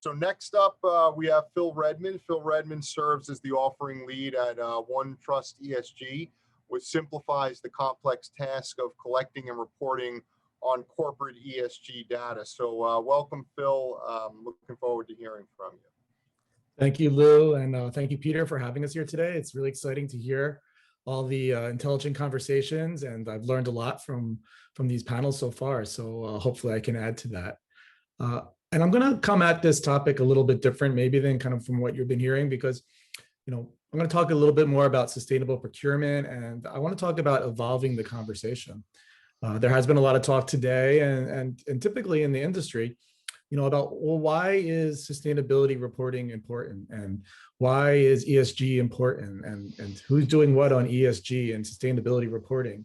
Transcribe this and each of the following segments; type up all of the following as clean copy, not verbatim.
So next up, we have Phil Redman. Phil Redman serves as the offering lead at OneTrust ESG, which simplifies the complex task of collecting and reporting on corporate ESG data. So welcome, Phil. Looking forward to hearing from you. Thank you, Lou, and thank you, Peter, for having us here today. It's really exciting to hear all the intelligent conversations, and I've learned a lot from these panels so far. So hopefully I can add to that. And I'm going to come at this topic a little bit different, maybe than kind of from what you've been hearing, because I'm going to talk a little bit more about sustainable procurement, and I want to talk about evolving the conversation. There has been a lot of talk today, and typically in the industry, about, well, why is sustainability reporting important, and why is ESG important, and who's doing what on ESG and sustainability reporting.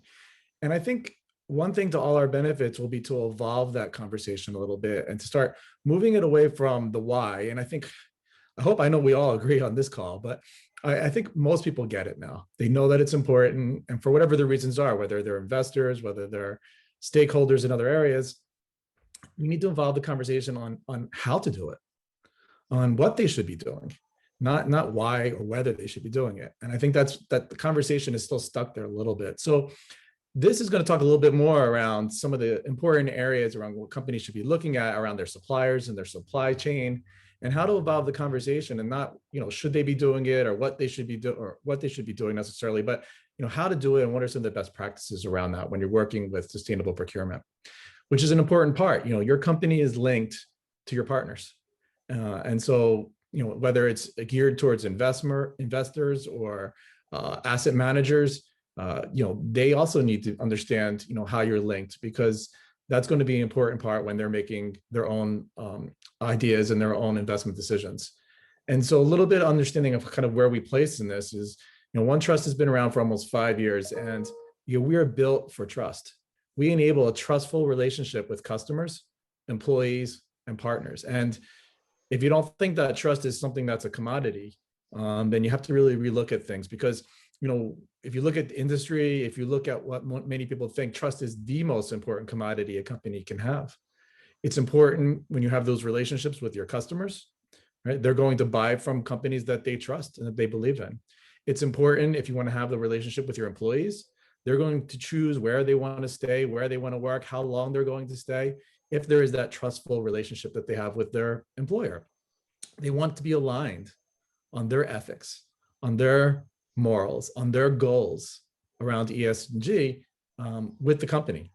And I think one thing to all our benefits will be to evolve that conversation a little bit and to start moving it away from the why. And I know we all agree on this call, but I think most people get it now. They know that it's important, and for whatever the reasons are, whether they're investors, whether they're stakeholders in other areas, we need to evolve the conversation on how to do it, on what they should be doing, not why or whether they should be doing it. And I think that the conversation is still stuck there a little bit. So this is going to talk a little bit more around some of the important areas around what companies should be looking at around their suppliers and their supply chain, and how to evolve the conversation, and not, should they be doing it, or what they should be doing necessarily, but how to do it, and what are some of the best practices around that when you're working with sustainable procurement, which is an important part. Your company is linked to your partners. And so, whether it's geared towards investors or asset managers, they also need to understand, how you're linked, because that's going to be an important part when they're making their own ideas and their own investment decisions. And so a little bit of understanding of kind of where we place in this is, OneTrust has been around for almost 5 years, and we are built for trust. We enable a trustful relationship with customers, employees, and partners. And if you don't think that trust is something that's a commodity, then you have to really relook at things, because if you look at the industry, if you look at what many people think, trust is the most important commodity a company can have. It's important when you have those relationships with your customers, right? They're going to buy from companies that they trust and that they believe in. It's important if you want to have the relationship with your employees. They're going to choose where they want to stay, where they want to work, how long they're going to stay, if there is that trustful relationship that they have with their employer. They want to be aligned on their ethics, on their morals, on their goals around ESG with the company.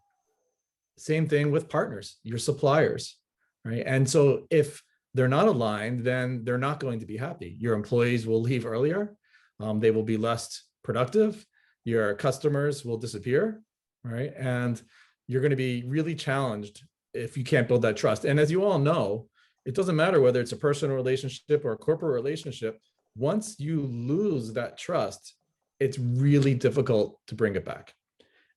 Same thing with partners, your suppliers, right? And so if they're not aligned, then they're not going to be happy. Your employees will leave earlier. They will be less productive. Your customers will disappear, right? And you're going to be really challenged if you can't build that trust. And as you all know, it doesn't matter whether it's a personal relationship or a corporate relationship. Once you lose that trust, it's really difficult to bring it back.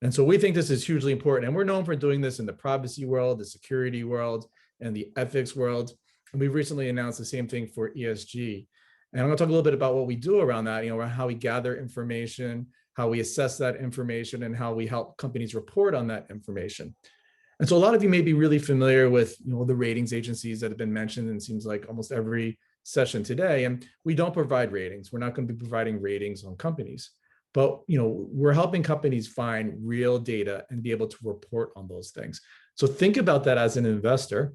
And so we think this is hugely important. And we're known for doing this in the privacy world, the security world, and the ethics world. And we've recently announced the same thing for ESG. And I'm going to talk a little bit about what we do around that, around how we gather information, how we assess that information, and how we help companies report on that information. And so a lot of you may be really familiar with the ratings agencies that have been mentioned, and it seems like almost every session today. And we don't provide ratings. We're not going to be providing ratings on companies, but we're helping companies find real data and be able to report on those things. So think about that as an investor,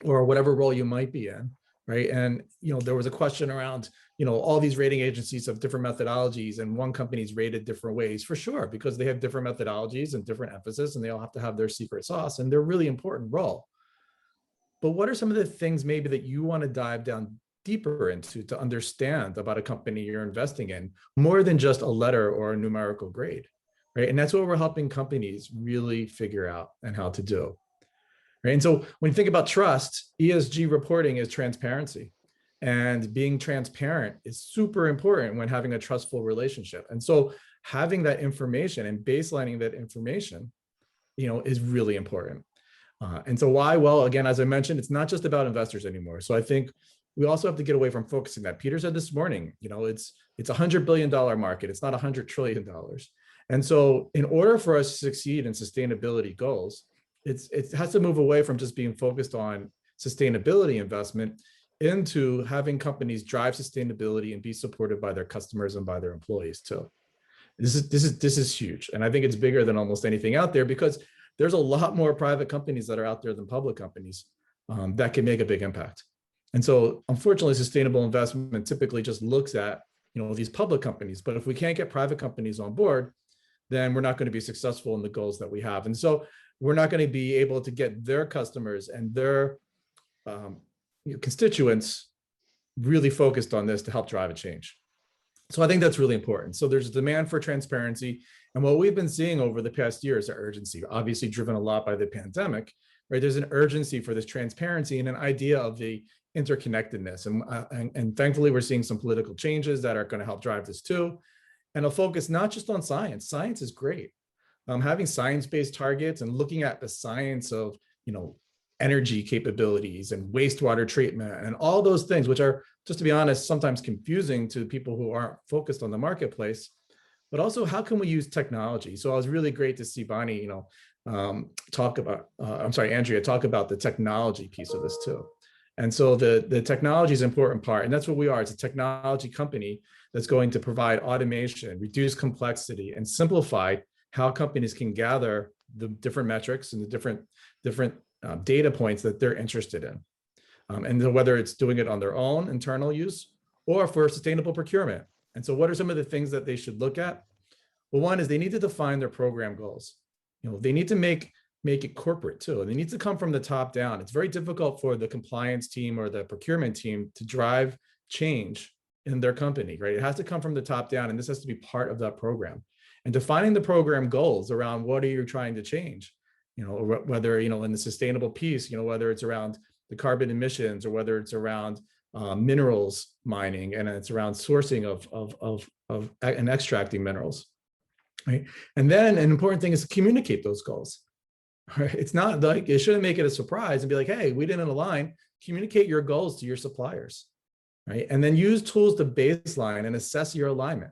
or whatever role you might be in, right? And there was a question around all these rating agencies have different methodologies, and one company's rated different ways, for sure, because they have different methodologies and different emphasis, and they all have to have their secret sauce, and they're a really important role. But what are some of the things maybe that you want to dive down deeper into to understand about a company you're investing in, more than just a letter or a numerical grade, right? And that's what we're helping companies really figure out and how to do, right? And so when you think about trust, ESG reporting is transparency. And being transparent is super important when having a trustful relationship. And so having that information and baselining that information, is really important. And so why? Well, again, as I mentioned, it's not just about investors anymore. So I think we also have to get away from focusing that. Peter said this morning, it's $100 billion market. It's not $100 trillion. And so in order for us to succeed in sustainability goals, it has to move away from just being focused on sustainability investment into having companies drive sustainability and be supported by their customers and by their employees too. This is huge. And I think it's bigger than almost anything out there, because there's a lot more private companies that are out there than public companies that can make a big impact. And so unfortunately, sustainable investment typically just looks at, these public companies. But if we can't get private companies on board, then we're not going to be successful in the goals that we have. And so we're not going to be able to get their customers and their constituents really focused on this to help drive a change. So I think that's really important. So there's a demand for transparency. And what we've been seeing over the past year is the urgency, obviously driven a lot by the pandemic, right? There's an urgency for this transparency and an idea of the interconnectedness. And thankfully, we're seeing some political changes that are going to help drive this too. And a focus not just on science. Science is great. Having science-based targets and looking at the science of, energy capabilities and wastewater treatment and all those things, which are, just to be honest, sometimes confusing to people who aren't focused on the marketplace, but also how can we use technology? So it was really great to see Bonnie, talk about, Andrea, talk about the technology piece of this too. And so the technology is an important part, and that's what we are. It's a technology company that's going to provide automation, reduce complexity, and simplify how companies can gather the different metrics and the different data points that they're interested in. And then whether it's doing it on their own internal use or for sustainable procurement. And so what are some of the things that they should look at? Well, one is they need to define their program goals. They need to make it corporate too. And they need to come from the top down. It's very difficult for the compliance team or the procurement team to drive change in their company, right? It has to come from the top down, and this has to be part of that program. And defining the program goals around what are you trying to change? Whether, in the sustainable piece, whether it's around the carbon emissions or whether it's around minerals mining and it's around sourcing of and extracting minerals, right? And then an important thing is to communicate those goals, right? It's not like, it shouldn't make it a surprise and be like, hey, we didn't align. Communicate your goals to your suppliers, right? And then use tools to baseline and assess your alignment.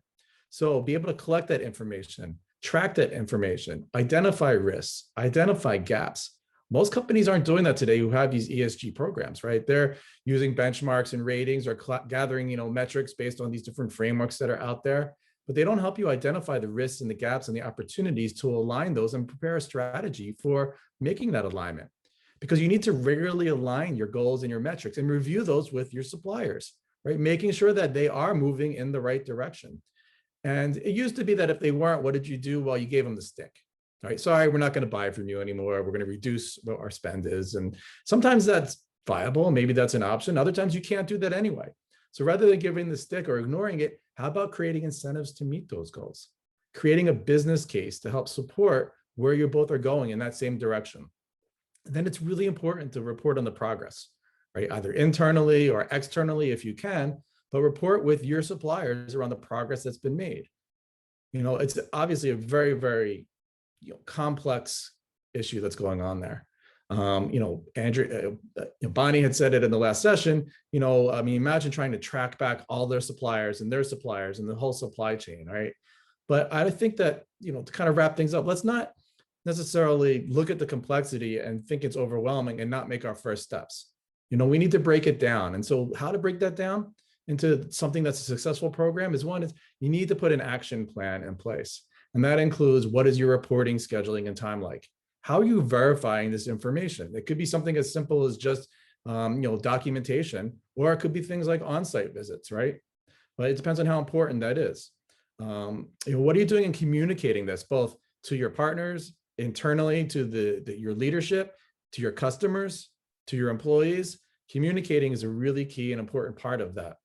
So be able to collect that information, track that information, identify risks, identify gaps. Most companies aren't doing that today who have these ESG programs, right? They're using benchmarks and ratings or gathering, metrics based on these different frameworks that are out there, but they don't help you identify the risks and the gaps and the opportunities to align those and prepare a strategy for making that alignment. Because you need to regularly align your goals and your metrics and review those with your suppliers, right? Making sure that they are moving in the right direction. And it used to be that if they weren't, what did you do? Well, you gave them the stick, right? Sorry, we're not going to buy from you anymore. We're going to reduce what our spend is. And sometimes that's viable. Maybe that's an option. Other times you can't do that anyway. So rather than giving the stick or ignoring it, how about creating incentives to meet those goals? Creating a business case to help support where you both are going in that same direction. And then it's really important to report on the progress, right? Either internally or externally if you can, but report with your suppliers around the progress that's been made. It's obviously a very, very complex issue that's going on there. Andrew, Bonnie had said it in the last session, imagine trying to track back all their suppliers and the whole supply chain, right? But I think that, to kind of wrap things up, let's not necessarily look at the complexity and think it's overwhelming and not make our first steps. We need to break it down. And so how to break that down into something that's a successful program is you need to put an action plan in place. And that includes, what is your reporting, scheduling, and time like? How are you verifying this information? It could be something as simple as just documentation, or it could be things like on-site visits, right? But it depends on how important that is. What are you doing in communicating this, both to your partners, internally, to your leadership, to your customers, to your employees? Communicating is a really key and important part of that.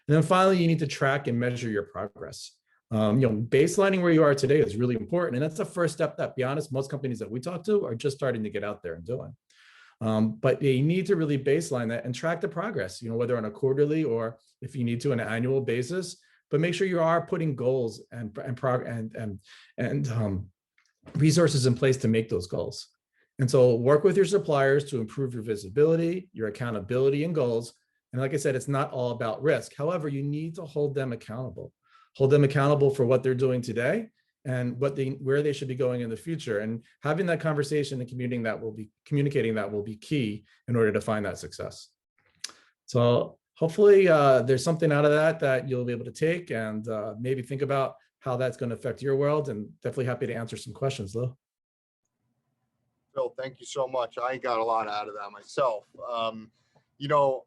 And then finally, you need to track and measure your progress. Baselining where you are today is really important. And that's the first step that, to be honest, most companies that we talk to are just starting to get out there and doing. But you need to really baseline that and track the progress, whether on a quarterly or if you need to on an annual basis, but make sure you are putting goals and resources in place to make those goals. And so work with your suppliers to improve your visibility, your accountability and goals. And like I said, it's not all about risk. However, you need to hold them accountable. Hold them accountable for what they're doing today and where they should be going in the future. And having that conversation and communicating that will be key in order to find that success. So hopefully there's something out of that you'll be able to take and maybe think about how that's going to affect your world, and definitely happy to answer some questions, Lou. Phil, thank you so much. I got a lot out of that myself. You know,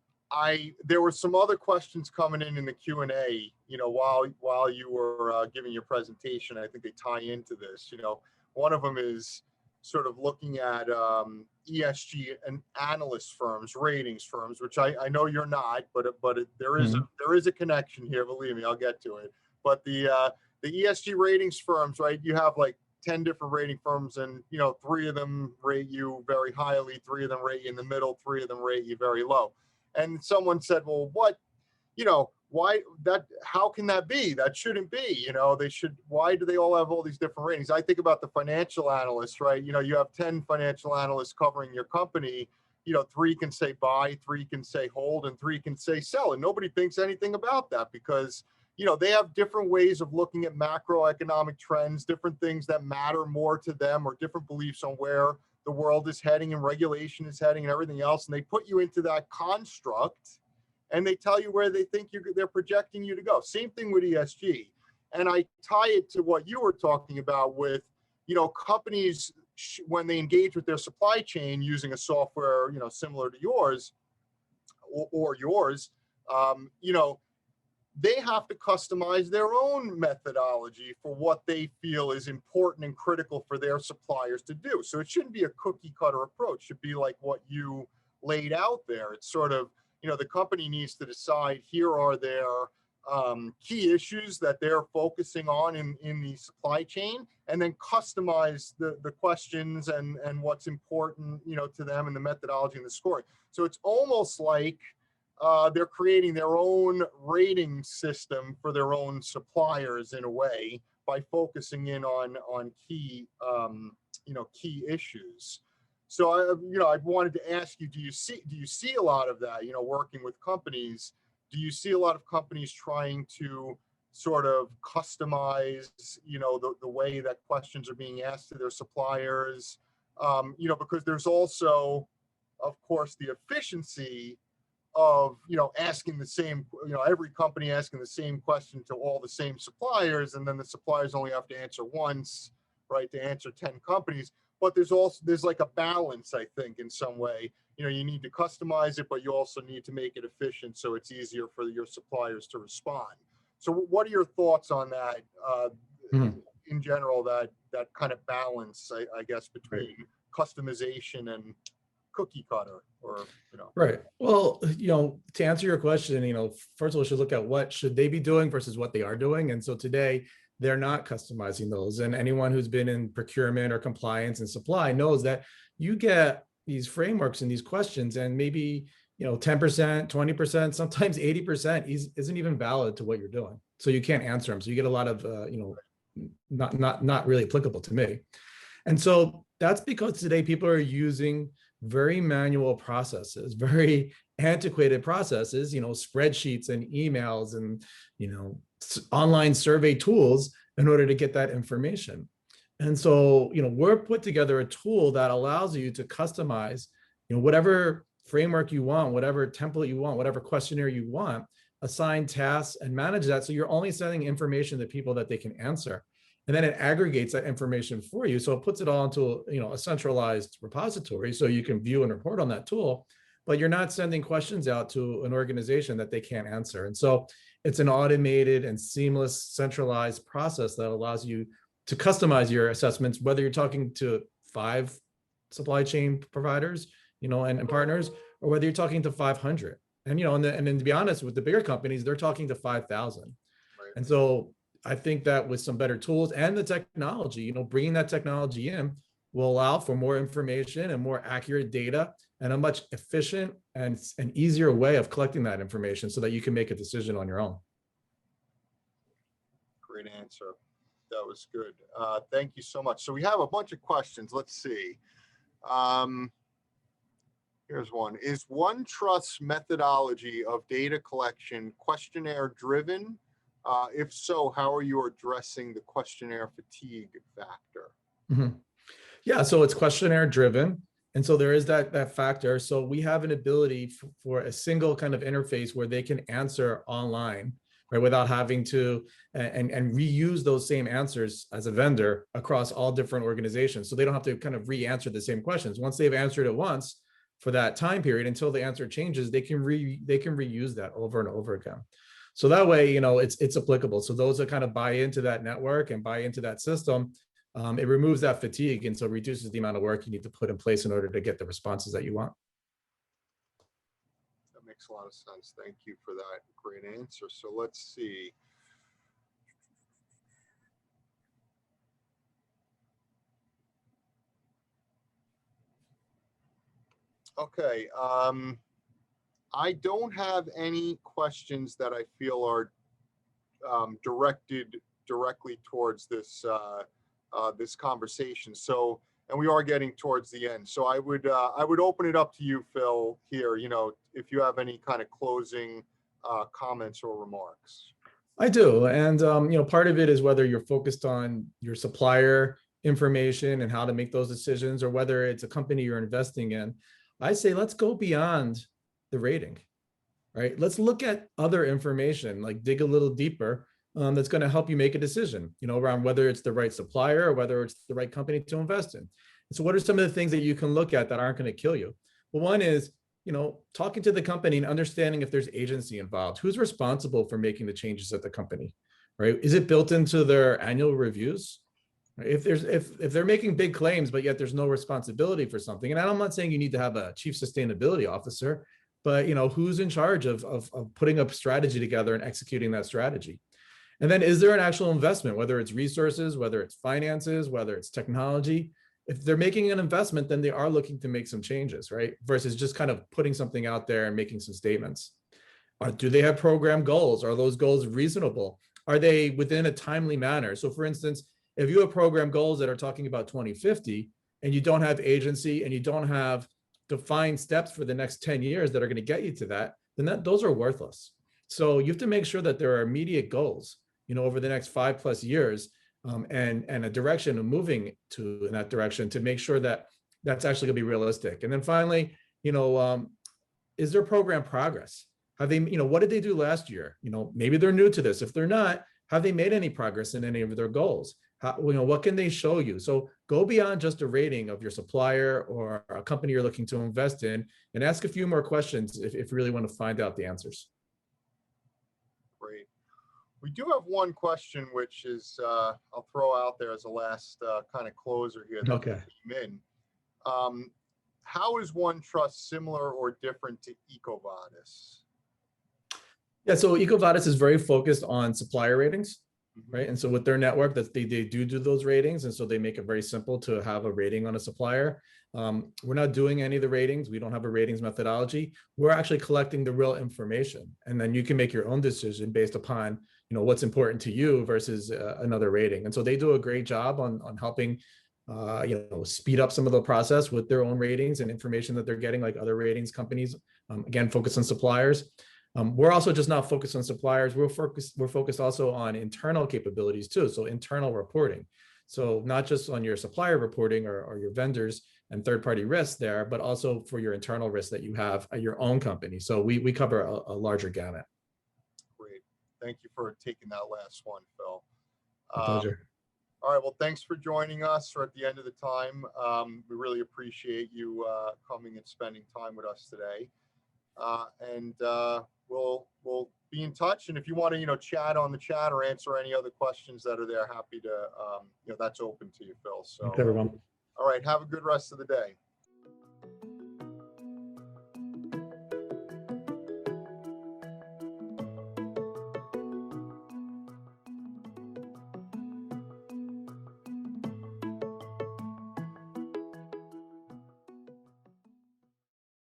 there were some other questions coming in the Q&A, you know, while you were giving your presentation. I think they tie into this. You know, one of them is sort of looking at ESG and analyst firms, ratings firms, which I know you're not, but there is a connection here. Believe me, I'll get to it. But the ESG ratings firms, right? You have like 10 different rating firms, and you know, 3 of them rate you very highly, 3 of them rate you in the middle, 3 of them rate you very low. And someone said, well, what, you know, why that, how can that be? That shouldn't be, you know, they should, why do they all have all these different ratings? I think about the financial analysts, right? You know, you have 10 financial analysts covering your company, you know, 3 can say buy, 3 can say hold, and 3 can say sell. And nobody thinks anything about that because, you know, they have different ways of looking at macroeconomic trends, different things that matter more to them, or different beliefs on where the world is heading and regulation is heading and everything else. And they put you into that construct and they tell you where they think they're projecting you to go. Same thing with ESG. And I tie it to what you were talking about with, you know, companies, when they engage with their supply chain using a software, you know, similar to yours or yours, you know, they have to customize their own methodology for what they feel is important and critical for their suppliers to do. So it shouldn't be a cookie cutter approach. It should be like what you laid out there. It's sort of, you know, the company needs to decide, here are their key issues that they're focusing on in the supply chain, and then customize the questions and what's important, you know, to them, and the methodology and the scoring. So it's almost like they're creating their own rating system for their own suppliers in a way, by focusing in on key, you know, key issues. So you know, I wanted to ask you, do you see a lot of that, you know, working with companies? Do you see a lot of companies trying to sort of customize, you know, the way that questions are being asked to their suppliers? You know, because there's also, of course, the efficiency of, you know, asking the same, you know, every company asking the same question to all the same suppliers, and then the suppliers only have to answer once, right, to answer 10 companies. But there's like a balance, I think, in some way. You know, you need to customize it, but you also need to make it efficient so it's easier for your suppliers to respond. So what are your thoughts on that in general, that kind of balance, I guess, between customization and cookie cutter, or, you know? Right. Well, you know, to answer your question, you know, first of all, we should look at what should they be doing versus what they are doing. And so today they're not customizing those. And anyone who's been in procurement or compliance and supply knows that you get these frameworks and these questions, and maybe, you know, 10%, 20%, sometimes 80% isn't even valid to what you're doing. So you can't answer them. So you get a lot of, you know, not really applicable to me. And so that's because today people are using very manual processes, very antiquated processes, you know, spreadsheets and emails and, you know, online survey tools in order to get that information. And so, you know, we're put together a tool that allows you to customize, you know, whatever framework you want, whatever template you want, whatever questionnaire you want, assign tasks and manage that. So you're only sending information to people that they can answer. And then it aggregates that information for you. So it puts it all into, you know, a centralized repository so you can view and report on that tool, but you're not sending questions out to an organization that they can't answer. And so it's an automated and seamless centralized process that allows you to customize your assessments, whether you're talking to 5 supply chain providers, you know, and partners, or whether you're talking to 500. And, you know, and then to be honest, with the bigger companies, they're talking to 5,000. Right. And so I think that with some better tools and the technology, you know, bringing that technology in will allow for more information and more accurate data, and a much efficient and an easier way of collecting that information so that you can make a decision on your own. Great answer. That was good. Thank you so much. So we have a bunch of questions. Let's see. Here's one. Is OneTrust's methodology of data collection questionnaire driven? If so, how are you addressing the questionnaire fatigue factor? Yeah, so it's questionnaire driven. And so there is that factor. So we have an ability for a single kind of interface where they can answer online, right, without having to and reuse those same answers as a vendor across all different organizations. So they don't have to kind of re-answer the same questions. Once they've answered it once for that time period until the answer changes, they can reuse that over and over again. So that way, you know, it's applicable. So those that kind of buy into that network and buy into that system, it removes that fatigue, and so reduces the amount of work you need to put in place in order to get the responses that you want. That makes a lot of sense. Thank you for that great answer. So let's see. Okay. I don't have any questions that I feel are directed directly towards this this conversation. So, and we are getting towards the end. So I would open it up to you, Phil, here, you know, if you have any kind of closing comments or remarks. I do. And, you know, part of it is whether you're focused on your supplier information and how to make those decisions, or whether it's a company you're investing in. I say, let's go beyond the rating, right? Let's look at other information, like dig a little deeper. That's going to help you make a decision, you know, around whether it's the right supplier or whether it's the right company to invest in. And so what are some of the things that you can look at that aren't going to kill you? Well, one is, you know, talking to the company and understanding if there's agency involved. Who's responsible for making the changes at the company, right? Is it built into their annual reviews? If they're making big claims, but yet there's no responsibility for something, and I'm not saying you need to have a chief sustainability officer, but you know, who's in charge of putting a strategy together and executing that strategy? And then, is there an actual investment, whether it's resources, whether it's finances, whether it's technology? If they're making an investment, then they are looking to make some changes, right? Versus just kind of putting something out there and making some statements. Do they have program goals? Are those goals reasonable? Are they within a timely manner? So for instance, if you have program goals that are talking about 2050 and you don't have agency and you don't have defined steps for the next 10 years that are going to get you to that, then those are worthless. So you have to make sure that there are immediate goals, you know, over the next 5+ years, and a direction of moving to in that direction to make sure that that's actually going to be realistic. And then finally, you know, is there program progress? Have they, you know, what did they do last year? You know, maybe they're new to this. If they're not, have they made any progress in any of their goals? How, you know, what can they show you? So go beyond just a rating of your supplier or a company you're looking to invest in, and ask a few more questions if you really want to find out the answers. Great. We do have one question, which is I'll throw out there as a last kind of closer here. That Okay. came in. How is OneTrust similar or different to EcoVadis? Yeah, so EcoVadis is very focused on supplier ratings, Mm-hmm. right? And so with their network, that they do those ratings, and so they make it very simple to have a rating on a supplier. We're not doing any of the ratings. We don't have a ratings methodology. We're actually collecting the real information, and then you can make your own decision based upon, you know, what's important to you versus another rating. And so they do a great job on helping you know, speed up some of the process with their own ratings and information that they're getting, like other ratings companies. Again, focus on suppliers. We're also just not focused on suppliers. We're focused also on internal capabilities too. So internal reporting. So not just on your supplier reporting or your vendors and third-party risks there, but also for your internal risks that you have at your own company. So we cover a larger gamut. Great. Thank you for taking that last one, Phil. My pleasure. All right. Well, thanks for joining us. We're at the end of the time. We really appreciate you coming and spending time with us today. And we'll be in touch. And if you want to, you know, chat on the chat or answer any other questions that are there, happy to, you know, that's open to you, Phil. So, Thanks, everyone. all right. Have a good rest of the day.